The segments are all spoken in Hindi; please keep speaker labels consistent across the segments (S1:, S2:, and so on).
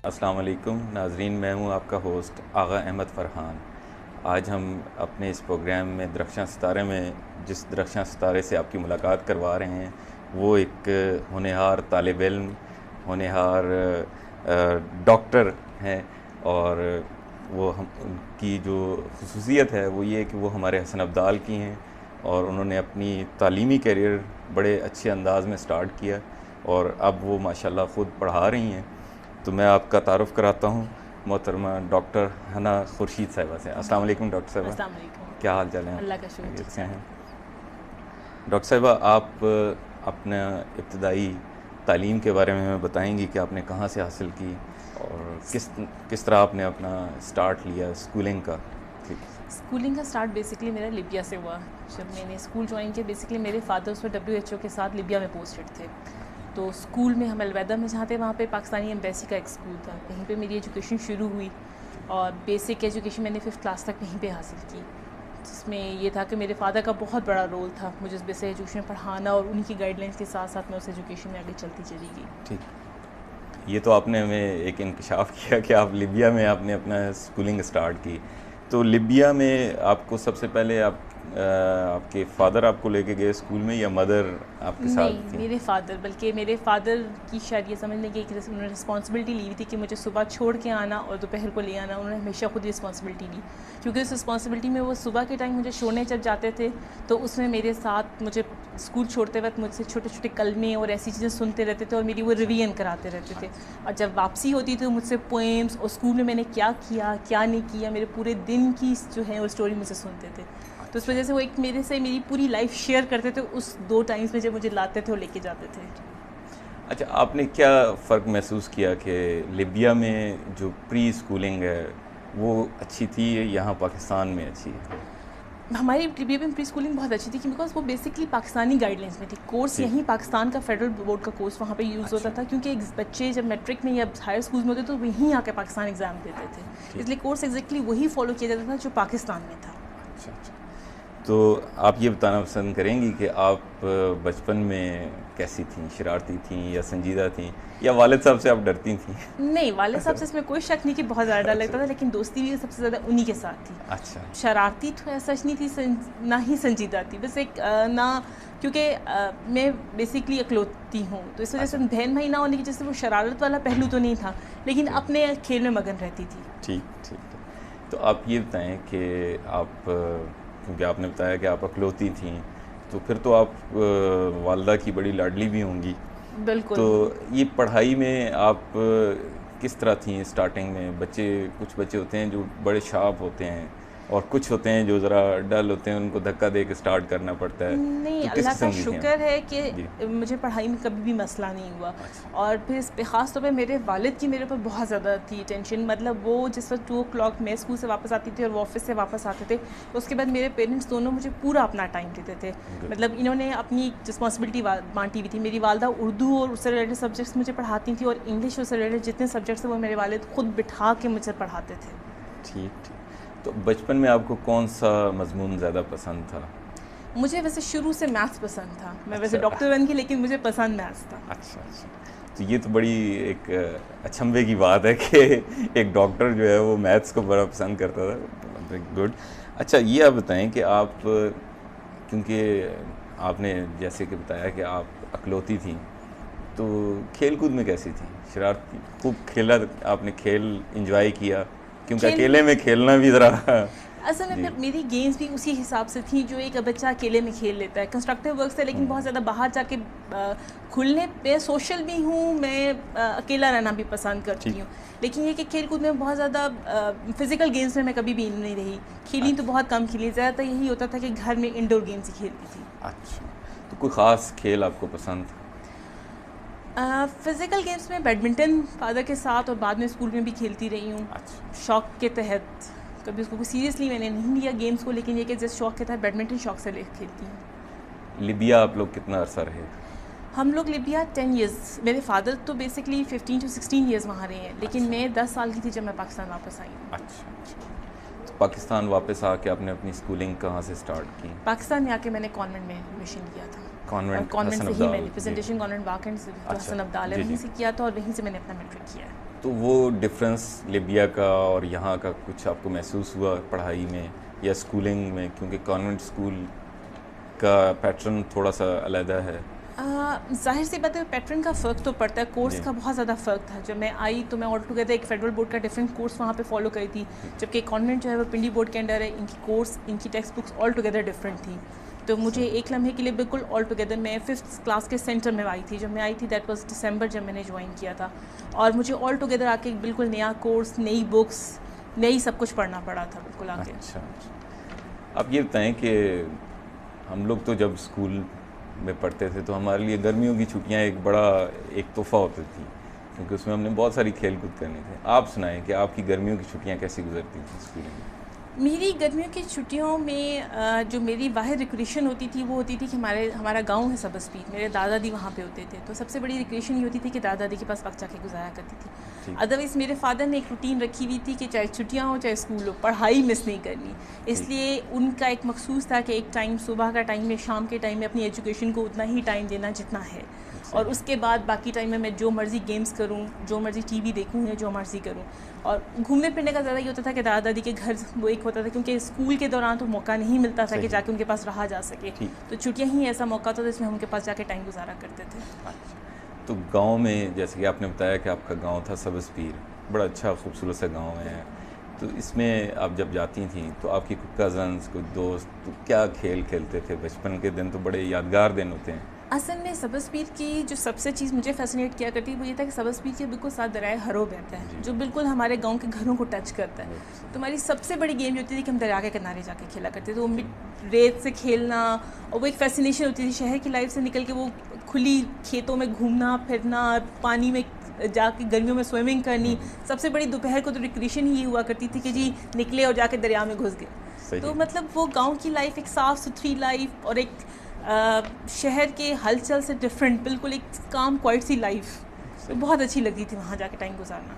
S1: अस्सलाम वालेकुम नाज़रीन, मैं हूँ आपका होस्ट आगा अहमद फ़रहान। आज हम अपने इस प्रोग्राम में दरख्शां सितारे में जिस दरख्शां सितारे से आपकी मुलाकात करवा रहे हैं वो एक होनहार तालिब इल्म, होनहार डॉक्टर हैं। और वो हम उनकी जो खुसूसियत है वो ये है कि वो हमारे हसन अब्दाल की हैं और उन्होंने अपनी तालीमी करियर बड़े अच्छे अंदाज में स्टार्ट किया और अब वो माशाल्लाह ख़ुद पढ़ा रही हैं। तो मैं आपका तारुफ़ कराता हूँ मोहतरमा डॉक्टर हना खुर्शीद साहिबा से। अस्सलाम वालेकुम डॉक्टर साहिबा,
S2: अस्सलाम वालेकुम।
S1: क्या हाल चाल है?
S2: अल्लाह का शुक्र,
S1: खैरियत
S2: ठीक
S1: से
S2: ठाक।
S1: हैं? डॉक्टर साहिबा, आप अपना इब्तदाई तालीम के बारे में हमें बताएंगी कि आपने कहाँ से हासिल की और किस तरह आपने अपना स्टार्ट लिया स्कूलिंग का?
S2: स्कूलिंग का स्टार्ट बेसिकली मेरा लिबिया से हुआ। जब मैंने स्कूल ज्वाइन किया, बेसिकली मेरे फादर उस वक्त WHO के साथ लिबिया में पोस्टेड थे। तो स्कूल में हम अलवैदा में जहाँ थे वहाँ पे पाकिस्तानी एम्बेसी का एक स्कूल था, वहीं पे मेरी एजुकेशन शुरू हुई और बेसिक एजुकेशन मैंने 5th क्लास तक वहीं पे हासिल की, जिसमें ये था कि मेरे फादर का बहुत बड़ा रोल था मुझे उस बेसिक एजुकेशन पढ़ाना और उन्हीं की गाइडलाइंस के साथ साथ मैं उस एजुकेशन में आगे चलती चली गई।
S1: ठीक, ये तो आपने हमें एक इंकशाफ किया कि आप लिबिया में आपने अपना स्कूलिंग स्टार्ट की। तो लिबिया में आपको सबसे पहले आपके फ़ादर आपको लेके गए स्कूल में या मदर आपके साथ
S2: नहीं,
S1: थी?
S2: मेरे फ़ादर, बल्कि मेरे फ़ादर की शायद ये समझने की उन्होंने रिस्पॉन्सिबिलिटी ली हुई थी कि मुझे सुबह छोड़ के आना और दोपहर को ले आना। उन्होंने हमेशा खुद रिस्पॉन्सिबिलिटी ली, क्योंकि उस रिस्पॉन्सिबिलिटी में वो सुबह के टाइम मुझे छोड़ने जब जाते थे तो उसमें मेरे साथ मुझे स्कूल छोड़ते वक्त मुझसे छोटे छोटे कलमे और ऐसी चीज़ें सुनते रहते थे और मेरी वो रिवीजन कराते रहते थे। और जब वापसी होती थी तो मुझसे पोएम्स और स्कूल में मैंने क्या किया क्या नहीं किया, मेरे पूरे दिन की जो है वो स्टोरी मुझसे सुनते थे। तो उस वजह से वो एक मेरे से मेरी पूरी लाइफ शेयर करते थे उस 2 टाइम्स में जब मुझे लाते थे और लेके जाते थे।
S1: अच्छा, आपने क्या फ़र्क महसूस किया कि लिबिया में जो प्री स्कूलिंग है वो अच्छी थी यहाँ पाकिस्तान में अच्छी है?
S2: हमारी लिबिया में प्री स्कूलिंग बहुत अच्छी थी, बिकॉज वो बेसिकली पाकिस्तानी गाइडलाइंस में थी। कोर्स यहीं पाकिस्तान का फेडरल बोर्ड का कोर्स वहाँ पे यूज़ होता था, क्योंकि बच्चे जब मैट्रिक में या हायर स्कूल में होते तो वहीं आके पाकिस्तान एग्ज़ाम देते थे, इसलिए कोर्स एग्जैक्टली वही फॉलो किया जाता था जो पाकिस्तान में था।
S1: अच्छा। तो आप ये बताना पसंद करेंगी कि आप बचपन में कैसी थीं? शरारती थीं या संजीदा थीं या वालिद साहब से आप डरती थीं?
S2: नहीं, वालिद साहब से इसमें कोई शक नहीं कि बहुत ज़्यादा डर लगता था, लेकिन दोस्ती भी सबसे ज़्यादा उन्हीं के साथ थी।
S1: अच्छा।
S2: शरारती तो ऐसा सच नहीं थी, ना ही संजीदा थी, बस एक ना, क्योंकि मैं बेसिकली इकलौती हूँ तो इस वजह से बहन भाई ना होने की वजह से वो शरारत वाला पहलू तो नहीं था, लेकिन अपने खेल में मगन रहती थी।
S1: ठीक ठीक। तो आप ये बताएं कि आप, क्योंकि आपने बताया कि आप अकलौती थीं, तो फिर तो आप वालदा की बड़ी लाडली भी होंगी।
S2: बिल्कुल।
S1: तो ये पढ़ाई में आप किस तरह थीं स्टार्टिंग में? कुछ बच्चे होते हैं जो बड़े शार्प होते हैं और कुछ होते हैं जो ज़रा डल होते हैं, उनको धक्का दे के स्टार्ट करना पड़ता है।
S2: नहीं,
S1: तो किस
S2: अल्लाह का
S1: किस्म की थी
S2: शुक्र है कि
S1: जी?
S2: मुझे पढ़ाई में कभी भी मसला नहीं हुआ।
S1: अच्छा।
S2: और फिर इस पे ख़ास तौर पे मेरे वालिद की मेरे ऊपर बहुत ज़्यादा थी टेंशन। मतलब वो जिस वक्त 2 o'clock मैं स्कूल से वापस आती थी और वो ऑफिस से वापस आते थे, उसके बाद मेरे पेरेंट्स दोनों मुझे पूरा अपना टाइम देते थे। मतलब इन्होंने अपनी रिस्पॉन्सिबिलिटी बांटी हुई थी। मेरी वालदा उर्दू और उससे रिलेटेड सब्जेक्ट्स मुझे पढ़ाती थी और इंग्लिश उससे रिलेटेड जितने सब्जेक्ट्स हैं वो मेरे वालिद खुद बिठा के मुझे पढ़ाते थे।
S1: ठीक ठीक। तो बचपन में आपको कौन सा मजमून ज़्यादा पसंद था?
S2: मुझे वैसे शुरू से मैथ्स पसंद था। मैं वैसे
S1: अच्छा।
S2: डॉक्टर बन गई, लेकिन मुझे पसंद मैथ्स था।
S1: अच्छा अच्छा। तो ये तो बड़ी एक अचंभे की बात है कि एक डॉक्टर जो है वो मैथ्स को बड़ा पसंद करता था। गुड। अच्छा, ये आप बताएं कि आप, क्योंकि आपने जैसे कि बताया कि आप अकलौती थी, तो खेल कूद में कैसी थी? शरारती? खूब खेला आपने? खेल इंजॉय किया? क्योंकि
S2: खेल
S1: अकेले में खेलना भी ज़रा
S2: असल में
S1: जी
S2: फिर मेरी गेम्स भी उसी हिसाब से थी जो एक बच्चा अकेले में खेल लेता है। कंस्ट्रक्टिव वर्क से, लेकिन बहुत ज़्यादा बाहर जाके खुलने पे सोशल भी हूँ मैं, अकेला रहना भी पसंद करती हूँ। लेकिन ये कि खेल कूद में बहुत ज़्यादा फिज़िकल गेम्स में मैं कभी भी नहीं रही। खेली तो बहुत कम खेली, ज़्यादातर यही होता था कि घर में इंडोर गेम्स ही खेलती थी।
S1: अच्छा, तो कोई ख़ास खेल आपको पसंद था?
S2: फ़िज़िकल गेम्स में बैडमिंटन फादर के साथ और बाद में स्कूल में भी खेलती रही हूँ।
S1: अच्छा।
S2: शौक़ के तहत, कभी उसको सीरियसली मैंने नहीं लिया गेम्स को, लेकिन ये कि जस्ट शौक़ के तहत बैडमिंटन शौक़ से ले खेलती हूँ।
S1: लिबिया आप लोग कितना अरसा रहे?
S2: हम लोग लिबिया 10 ईयर्स। मेरे फादर तो बेसिकली 15 to 16 ईयर्स वहाँ रहे हैं, लेकिन मैं 10 साल की थी जब मैं पाकिस्तान वापस आई हूँ।
S1: अच्छा अच्छा। तो पाकिस्तान वापस आके आपने अपनी स्कूलिंग कहाँ से स्टार्ट की?
S2: पाकिस्तान में आके मैंने कॉन्वेंट में एडमिशन लिया था।
S1: कॉन्वेंट
S2: से ही मैंने
S1: जी।
S2: प्रेजेंटेशन कॉन्वेंट वाकंड से
S1: अच्छा,
S2: हसन अब्दाल है,
S1: जी,
S2: वहीं
S1: जी।
S2: से किया था और वहीं से मैंने अपना मैट्रिक किया है।
S1: तो वो डिफरेंस लिबिया का और यहाँ का कुछ आपको महसूस हुआ पढ़ाई में या स्कूलिंग में, क्योंकि कॉन्वेंट स्कूल का पैटर्न थोड़ा सा अलग है?
S2: ज़ाहिर सी बात है, पैटर्न का फ़र्क तो पड़ता है, कोर्स
S1: जी।
S2: का बहुत ज़्यादा फ़र्क था। जब मैं आई तो मैं ऑल टुगेदर एक फेडरल बोर्ड का डिफरेंट कोर्स वहाँ पे फॉलो करी थी, जबकि कॉन्वेंट जो है वो पिंडी बोर्ड के अंडर है। इनकी कोर्स, इनकी text books all together different थी। तो मुझे एक लम्हे के लिए बिल्कुल ऑल टुगेदर, मैं 5th क्लास के सेंटर में आई थी जब मैं आई थी, दैट वाज दिसंबर जब मैंने ज्वाइन किया था। और मुझे ऑल टुगेदर आके एक बिल्कुल नया कोर्स, नई बुक्स, नई सब कुछ पढ़ना पड़ा था बिल्कुल आके।
S1: अच्छा, आप ये बताएं कि हम लोग तो जब स्कूल में पढ़ते थे तो हमारे लिए गर्मियों की छुट्टियां एक बड़ा एक तोहफ़ा होती थी, क्योंकि उसमें हमने बहुत सारी खेल कूद करनी थी। आप सुनाएं कि आपकी गर्मियों की छुट्टियां कैसी गुजरती थी स्कूल में?
S2: मेरी गर्मियों की छुट्टियों में जो मेरी वाहिद रिक्रिएशन होती थी वो होती थी कि हमारा गांव है सबस्पीर, मेरे दादा दी वहाँ पे होते थे। तो सबसे बड़ी रिक्रिएशन ये होती थी कि दादा दी के पास वक्त जाके गुजारा करती थी। अदरवाइज़ मेरे फादर ने एक रूटीन रखी हुई थी कि चाहे छुट्टियाँ हो चाहे स्कूल हो, पढ़ाई मिस नहीं करनी। इसलिए उनका एक मखसूस था कि एक टाइम सुबह का टाइम में, शाम के टाइम में अपनी एजुकेशन को उतना ही टाइम देना जितना है, और उसके बाद बाकी टाइम में मैं जो मर्ज़ी गेम्स करूं, जो मर्ज़ी टीवी देखूं या जो मर्ज़ी करूं। और घूमने फिरने का ज़्यादा ये होता था कि दादा दादी के घर वो एक होता था, क्योंकि स्कूल के दौरान तो मौका नहीं मिलता था कि जाके उनके पास रहा जा सके। तो छुट्टियां ही ऐसा मौका था जिसमें हम उनके पास जाके टाइम गुजारा करते थे।
S1: तो गांव में, जैसे कि आपने बताया कि आपका गांव था सबस्पीर, बड़ा अच्छा खूबसूरत सा गांव है, तो इसमें आप जब जाती थी तो आपकी कोई कज़न्स, कोई दोस्त, तो क्या खेल खेलते थे? बचपन के दिन तो बड़े यादगार दिन होते हैं।
S2: असल में सबस्पीर की जो सबसे चीज़ मुझे फैसिनेट किया करती है वो ये था कि सबस्पीर के बिल्कुल साथ दरियाए हरो बहता है, जो बिल्कुल हमारे गांव के घरों को टच करता है। तो हमारी सबसे बड़ी गेम जो होती थी कि हम दरिया के किनारे जाके खेला करते थे। तो रेत से खेलना, और वो एक फैसिनेशन होती थी शहर की लाइफ से निकल के, वो खुली खेतों में घूमना फिरना, पानी में जाके गर्मियों में स्विमिंग करनी। सबसे बड़ी दोपहर को तो रिक्रिएशन ही हुआ करती थी कि जी निकले और जाके दरिया में घुस गए। तो मतलब वो गाँव की लाइफ एक साफ़ सुथरी लाइफ और एक शहर के हलचल से डिफरेंट, बिल्कुल एक काम क्वाइट सी लाइफ, तो बहुत अच्छी लगती थी वहाँ जाके टाइम गुजारना।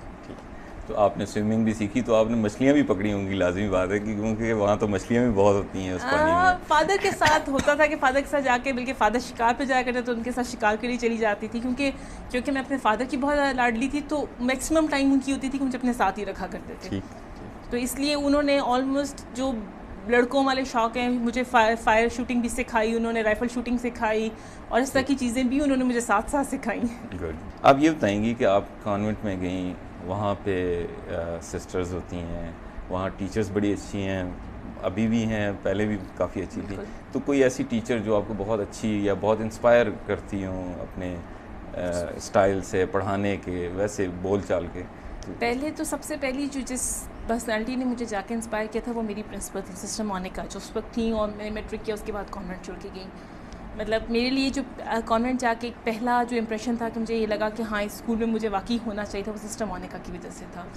S1: तो आपने स्विमिंग भी सीखी, तो आपने मछलियाँ भी पकड़ी होंगी, लाजमी बात है कि क्योंकि वहाँ तो मछलियाँ भी बहुत होती हैं उस पानी में।
S2: फादर के साथ होता था कि फादर के साथ जाके, बल्कि फादर शिकार पे जाया करते तो उनके साथ शिकार के लिए चली जाती थी, क्योंकि मैं अपने फादर की बहुत ज़्यादा लाडली थी, तो मैक्सिमम टाइम उनकी होती थी कि मुझे अपने साथ ही रखा करते थे। तो इसलिए उन्होंने ऑलमोस्ट जो लड़कों वाले शौक़ हैं, मुझे फायर शूटिंग भी सिखाई, उन्होंने राइफ़ल शूटिंग सिखाई, और इस तरह की चीज़ें भी उन्होंने मुझे साथ साथ सिखाई।
S1: गुड। आप ये बताएंगी कि आप कॉन्वेंट में गई, वहाँ पे सिस्टर्स होती हैं, वहाँ टीचर्स बड़ी अच्छी हैं, अभी भी हैं, पहले भी काफ़ी अच्छी थी, तो कोई ऐसी टीचर जो आपको बहुत अच्छी या बहुत इंस्पायर करती हों अपने स्टाइल से पढ़ाने के, वैसे बोल चाल के?
S2: पहले तो सबसे पहली जो जिस पर्सनालिटी ने मुझे जाके इंस्पायर किया था वो मेरी प्रिंसिपल थी, सिस्टर मोनिका, जो उस वक्त थी, और मैंने मैट्रिक किया उसके बाद कॉन्वेंट छोड़ के गई। मतलब मेरे लिए जो कॉन्वेंट जाके एक पहला जो इम्प्रेशन था कि मुझे ये लगा कि हाँ इस स्कूल में मुझे वाकई होना चाहिए था, वो सिस्टर मोनिका की वजह से था।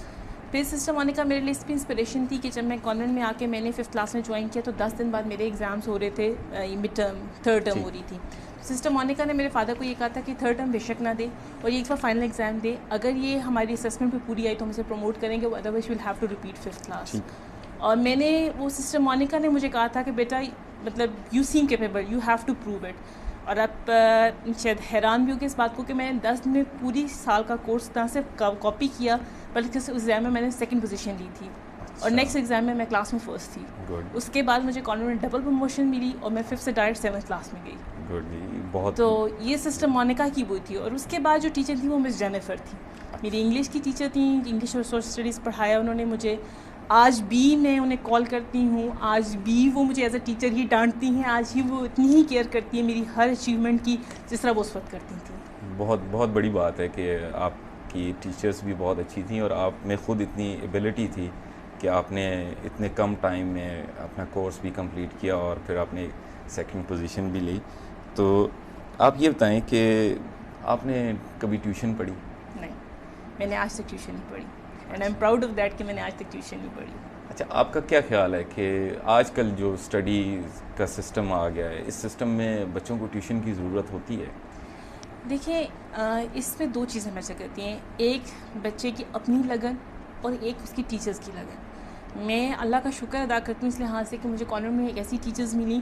S2: फिर सिस्टर मोनिका मेरे लिए इसकी इंस्पिरेशन थी कि जब मैं कॉन्वेंट में आके मैंने 5th क्लास में ज्वाइन किया तो 10 दिन बाद मेरे एग्ज़ाम्स हो रहे थे, मिड टर्म, 3rd टर्म हो रही थी। सिस्टर मोनिका ने मेरे फादर को ये कहा था कि 3rd टर्म बेशक ना दे और ये एक बार फाइनल एग्ज़ाम दे, अगर ये हमारी असेसमेंट पे पूरी आई तो हम इसे प्रमोट करेंगे, otherwise will have to repeat 5th class. और मैंने, वो सिस्टर मोनिका ने मुझे कहा था कि बेटा मतलब you seem capable, you have to prove it. और आप शायद हैरान भी होगी इस बात को कि मैंने 10 में पूरी साल का कोर्स ना सिर्फ कॉपी किया, बल्कि उस एग्ज़ाम में मैंने 2nd पोजीशन ली थी, और नेक्स्ट एग्ज़ाम में मैं क्लास में 1st थी। उसके बाद मुझे कॉन्वेंट में डबल प्रमोशन मिली और मैं 5th से डायरेक्ट 7th क्लास में गई।
S1: बहुत।
S2: तो ये सिस्टर मोनिका की वो थी। और उसके बाद जो टीचर थी वो मिस जेनिफर थी, मेरी इंग्लिश की टीचर थी, इंग्लिश और सोशल स्टडीज़ पढ़ाया उन्होंने मुझे। आज भी मैं उन्हें कॉल करती हूँ, आज भी वो मुझे एज अ टीचर ही डांटती हैं, आज ही वो इतनी ही केयर करती हैं मेरी हर अचीवमेंट की जिस तरह वो उस वक्त करती थी।
S1: बहुत बहुत बड़ी बात है कि आपकी टीचर्स भी बहुत अच्छी थी और आप में ख़ुद इतनी एबिलिटी थी कि आपने इतने कम टाइम में अपना कोर्स भी कंप्लीट किया और फिर आपने 2nd पोजीशन भी ली। तो आप ये बताएं कि आपने कभी ट्यूशन पढ़ी?
S2: नहीं, मैंने आज तक ट्यूशन नहीं पढ़ी, and I am proud of that कि मैंने आज तक ट्यूशन नहीं पढ़ी।
S1: अच्छा, आपका क्या ख्याल है कि आजकल जो स्टडी का सिस्टम आ गया है, इस सिस्टम में बच्चों को ट्यूशन की ज़रूरत होती है?
S2: देखिए, इसमें 2 चीज़ें मैटर करती हैं, एक बच्चे की अपनी लगन और एक उसकी टीचर्स की लगन। मैं अल्लाह का शुक्र अदा करती हूँ इस लिहाज से कि मुझे कॉन्वेंट में एक ऐसी टीचर्स मिली,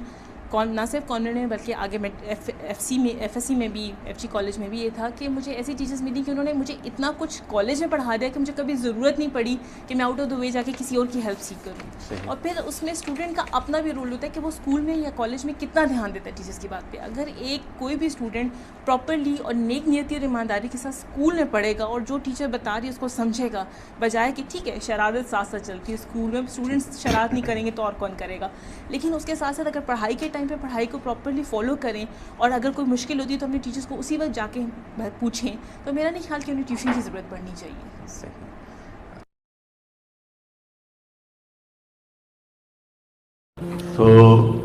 S2: ना सिर्फ कॉन्वेंट में बल्कि आगे मैं एफएससी में भी, एफजी कॉलेज में भी ये था कि मुझे ऐसी टीचर्स मिली कि उन्होंने मुझे इतना कुछ कॉलेज में पढ़ा दिया कि मुझे कभी ज़रूरत नहीं पड़ी कि मैं आउट ऑफ द वे जाके किसी और की हेल्प सीख करूँ। और फिर उसमें स्टूडेंट का अपना भी रोल होता है कि वो स्कूल में या कॉलेज में कितना ध्यान देता है टीचर्स की बात पे। अगर कोई भी स्टूडेंट प्रॉपरली और नेक नियति और ईमानदारी के साथ स्कूल में पढ़ेगा और जो टीचर बता रही है उसको समझेगा, बजाय कि ठीक है शरारत साथ साथ चलती है, स्कूल में स्टूडेंट्स शरारत नहीं करेंगे तो और कौन करेगा, लेकिन उसके साथ साथ अगर पढ़ाई के टाइम पे पढ़ाई को प्रॉपरली फॉलो करें और अगर कोई मुश्किल होती है तो अपने टीचर्स को उसी वक्त जाके पूछें, तो मेरा नहीं ख्याल कि उन्हें ट्यूशन की ज़रूरत पड़नी चाहिए।
S1: सही।
S3: तो